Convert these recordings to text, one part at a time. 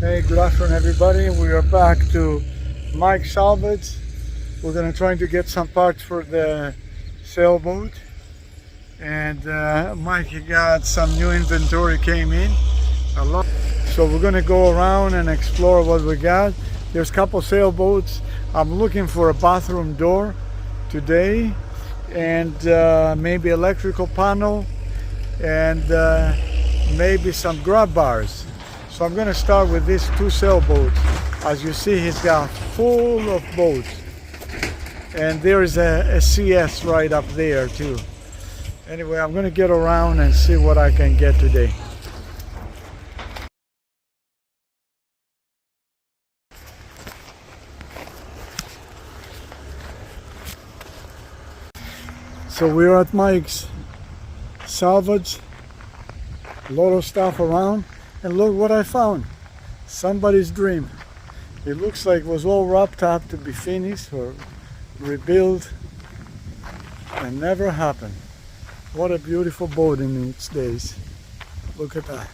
Hey, good afternoon everybody. We are back to Mike's Salvage. We're going to try to get some parts for the sailboat. And Mike got some new inventory came in. A lot. So we're going to go around and explore what we got. There's a couple sailboats. I'm looking for a bathroom door today. And maybe electrical panel. And maybe some grab bars. So I'm going to start with these two sailboats. As you see, he's got full of boats. And there is a CS right up there too. Anyway, I'm going to get around and see what I can get today. So we're at Mike's Salvage. A lot of stuff around. And look what I found. Somebody's dream. It looks like it was all wrapped up to be finished or rebuilt and never happened. What a beautiful boat in its days. Look at that.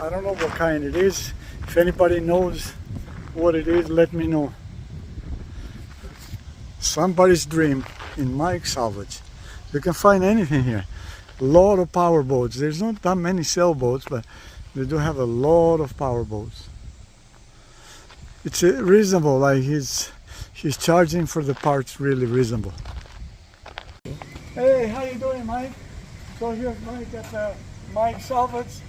I don't know what kind it is. If anybody knows what it is, let me know. Somebody's dream in Mike's Salvage. You can find anything here. A lot of power boats. There's not that many sailboats, but they do have a lot of power boats. It's reasonable, like he's charging for the parts really reasonable. Hey, how you doing, Mike? So here's Mike at Mike Salvage.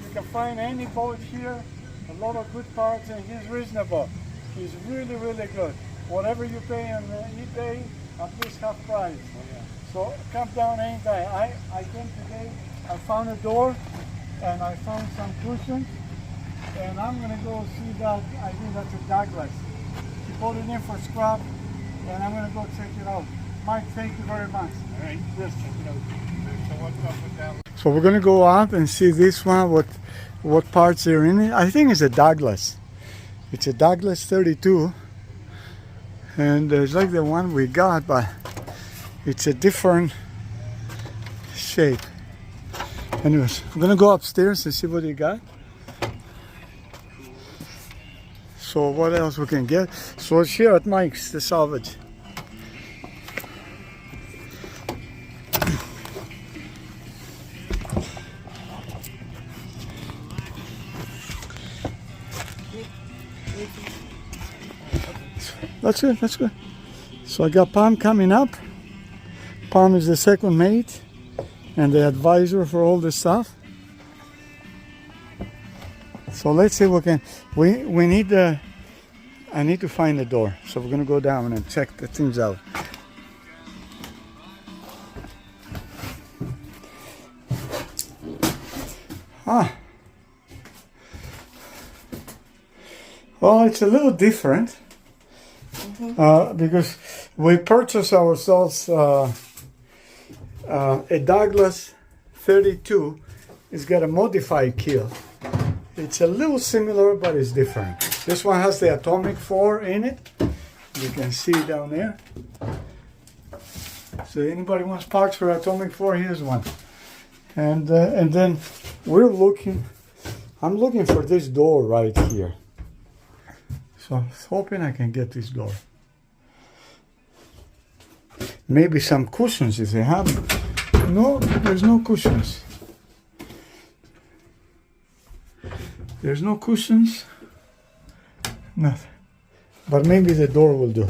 You can find any boat here, a lot of good parts, and he's reasonable. He's really, really good. Whatever you pay on eBay, at least half price. Oh, yeah. So come down anytime. I came today, I found a door and I found some cushions and I'm gonna go see that. I think that's a Douglas. He put it in for scrap and I'm gonna go check it out. Mike, thank you very much. All right, just check it out. So what's up with that? So we're gonna go out and see this one, what parts are in it. I think it's a Douglas. It's a Douglas 32 and it's like the one we got, but it's a different shape. Anyways, we're gonna go upstairs and see what you got. So what else we can get? So it's here at Mike's, the Salvage. That's good, that's good. So I got Pam coming up. Pam is the second mate and the advisor for all this stuff. So let's see what can we need I need to find the door. So we're gonna go down and check the things out. Well, it's a little different because we purchased ourselves a Douglas 32. It's got a modified keel. It's a little similar, but it's different. This one has the atomic 4 in it. You can see down there. So anybody wants parts for atomic 4, here's one. And then I'm looking for this door right here. So I'm hoping I can get this door. Maybe some cushions if they have them. No, there's no cushions. There's no cushions. Nothing. But maybe the door will do.